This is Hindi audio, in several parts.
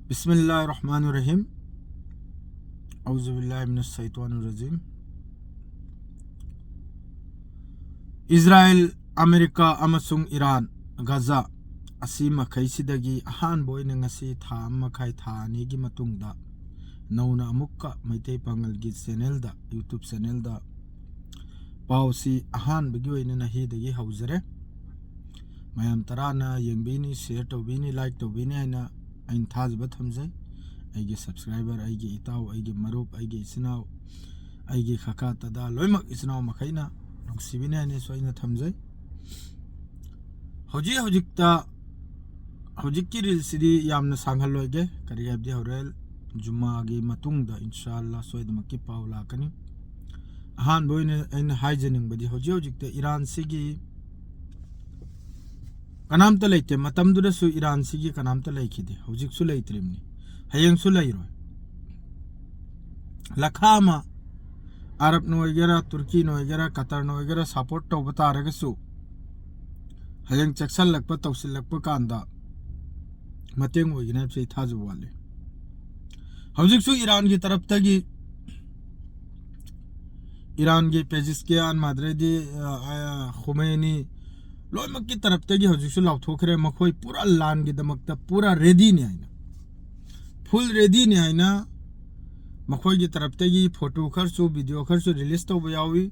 बिस्मिल्लाहिर्रहमानिर्रहीम औज़ुबिल्लाहि मिनश्शैतानिर्रजीम। इजराइल, अमेरिका अमसुंग इरान गाजा असी मखैसिदगी अहानबो ओइना ngasi था मखाई था अनिगी मतुंगदा नौना अमुक्का मैतै पांगलगी चैनल दा यूट्यूब चैनल दा पाउसी अहानबगी ओइना नहिदगी हौजरे मयाम तराना यंगबिनी शेयर तौबिनी लाइक तौबिनी आइना आइन थाजबा थमजै आइगे सब्सक्राइबर आइगे इताव आइगे मरूप आइगे इसनाव आइगे खका तदा लोइमक इसनाव मखैना नुक्सिबिने आइने सोइना थमजै। हौजिकता हौजिककी रील सिदी यामना सांगहलोइगे करिगैबदि हौरेल जुम्मागी मतुंगदा इंशाअल्लाह सोइदमकी पाव लाकनी। अहान बोइने आइना हाइजनिंगबदि हौजिकता ईरान सिगी कनामता लेते मतमदुदसु ईरान सिगी कनामता लेखिदे हौजिकसु लेत्रिमनि हयेंगसु लेइरोय लखामा अरब नोइगेरा तुर्की नोइगेरा कतर नोइगेरा सपोर्ट तौबा तारगसु हयेंग चक्सललकपा तौसिललकपा कांदा मतेंग ओइगेना से थाजु वाले हौजिकसु ईरान की तरफ तगी ईरान के पेजिस्कियान माद्रेदी खुमैनी लोइमक की तरफ तगी हौजिकसु लाउथोखरे मखोय पूरा लान की दमकता पूरा रेडी ने आइना फुल रेडी ने आइना मखोय की तरफ तगी फोटो खरसु वीडियो खरसु रिलीज तौबा यावी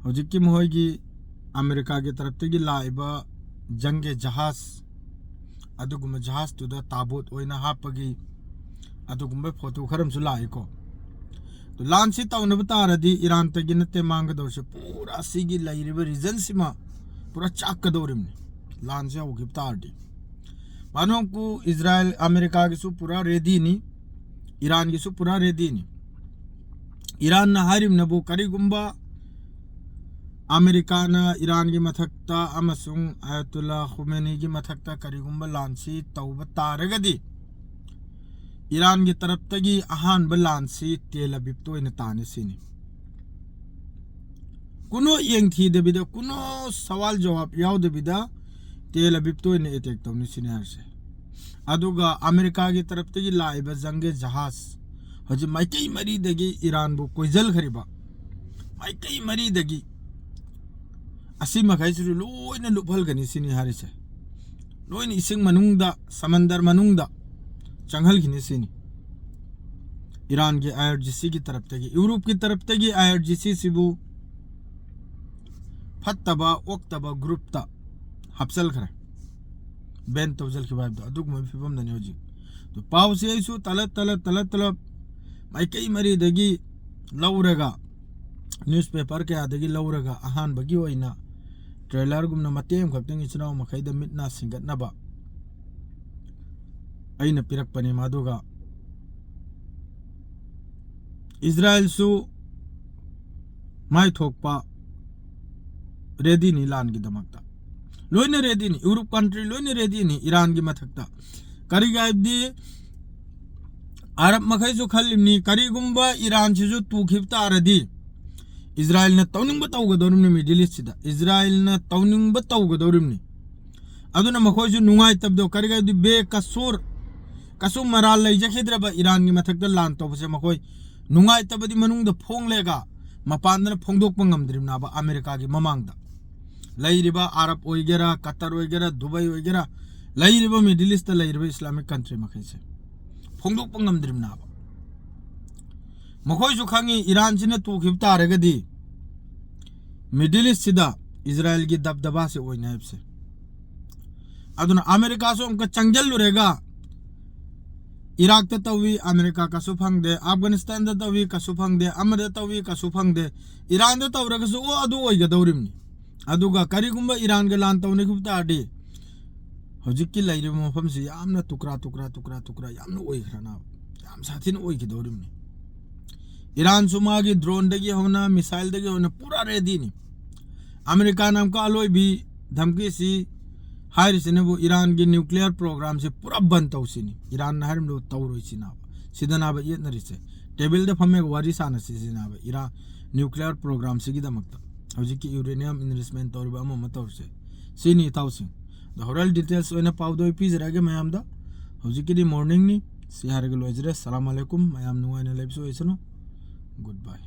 हौजिककी मखोयगी अमेरिका की तरफ तगी लाइबा जंगे जहाज अदुगुम जहाज तुदा ताबूत ओइना हापगी अदुगुम फोटो खरमसु लाइको तो लान से तौनब तारदी ईरान तगी नते मांगदौरसे पूरा सिगी लाइरिबा रीजन सिमा पूरा चाकदौरिमने लान से होगिब तारदी मानो को इजराइल अमेरिका की सु पूरा रेडी नी ईरान की सु पूरा रेडी नी ईरान ना हारिम नबो करिगुम्बा अमेरिका ना ईरान की मथक्ता अमसुंग आयतुल्ला खुमैनी की मथक्ता करिगुम्बा लांसी तौबा तारगदी ईरान की तरफ तगी अहान बलांसी तेल अबीब तो इन ताने सिनी कुनो येंग थी देबिदा कुनो सवाल जवाब याव देबिदा तेल अबीब तो इन अटैक तौनी सिनी हरसे अदुगा अमेरिका की तरफ तगी लाइबा जंगे जहाज हजे माइकई मरी दगी ईरान बो कोइजल खरिबा माइकई मरी दगी असी मखैसु लोइना लुफल गनी सिनी हरसे लोइन इसिंग मनुंगदा समंदर मनुंगदा चंगल खिने सिनी ईरान के आईआरजीसी की तरफ तगी यूरोप की तरफ तगी आईआरजीसी सिबु फत्तबा ओक्तबा ग्रुप ता हप्सल खरे बेन तौजल की बात अदुग में फिबम दने होजी तो पाव से ऐसु तलब माइकई मरी दगी लौरगा न्यूज़पेपर के आदगी लौरगा अहान बगी ओइना ट्रेलर गुमना मतेम खक्तंग इचनाव मखैदा मिटना सिंगतनबा अइना पिरकपने मादुगा इजराइल सु माइ थोकपा रेडी नी लान की दमकता लोइने रेडी नी यूरोप कंट्री लोइने रेडी नी ईरान की मथकता करिगाइबदी अरब मखैसु खलिमनी करिगुम्बा ईरान सिजु तुखिबता आरदी इजराइल न तौनिंगबा तौगदौरिमनी मिडिल ईस्ट सिदा इजराइल न तौनिंगबा तौगदौरिमनी अदुना मखोयसु नुंगाइ तबदो करिगाइबदी बे कसु मराल लैजखिद्रबा ईरान की मथकता लान तौबसे मखोय नुंगाइ तबदी मनुंगदा फोंगलेगा मपानदना फोंगदोकपा ngamdrimnaba अमेरिका की ममांगदा लैरिबा अरब ओइगेरा कतर ओइगेरा दुबई ओइगेरा लैरिबा मिडिल ईस्ट लैरिबा इस्लामिक कंट्री मखैसे फोंगदोकपा ngamdrimnaba मखोयसु खंगी ईरान सिने तुखिब तारगदी मिडिल ईस्ट सिदा इजराइल की दबदबा से ओइनाइबसे अदुना अमेरिका सो उनका चंगल लुरेगा इराक ता तवी अमेरिका का सुफंगदे अफगानिस्तान दा तवी का सुफंगदे अमर तवी का सुफंगदे ईरान दा तवरगसु ओ अदु ओइगदौरिमनी अदुगा करिगुम्बा ईरान के लान तौने खुबताडी हौजिककी लैरिबा मफमसि यामना टुकरा यामना ओइखराना याम साथिन ओइगदौरिमनी ईरान सुमागी ड्रोन दगी होना मिसाइल दगी होना पूरा रेडी नी अमेरिका नाम का अलोय भी धमकी सी हायरिसिनेबु ईरान की न्यूक्लियर प्रोग्राम से पूरा बंद तौसिनी ईरान ना हरम लो तौरोइसिनाबा सिदनाबा येतनरिसे टेबल दे फमे वारी सानसिसिनाबा ईरान न्यूक्लियर प्रोग्राम से गिदमक्ता हौजिककी यूरेनियम इनवेस्टमेंट तौरबा अमम तौरसे सिनी ताउसिंग द होरल डिटेल्स ओइना पाउदोय पिजरागे मयामदा ꯍꯧꯖꯤꯛꯀꯤꯗꯤ ꯃꯣꯔꯅꯤꯡꯅꯤ ꯁꯤ ꯍꯥꯏꯔꯒ ꯂꯣꯏꯖꯔꯦ ꯁꯂꯥꯝ ꯑꯂꯩꯀꯨꯝ ꯃꯌꯥꯝ ꯅꯨꯡꯉꯥꯏꯅ ꯂꯩꯕꯁꯨ ꯑꯣꯏꯁꯅꯨ ꯒꯨꯗ ꯕꯥꯏ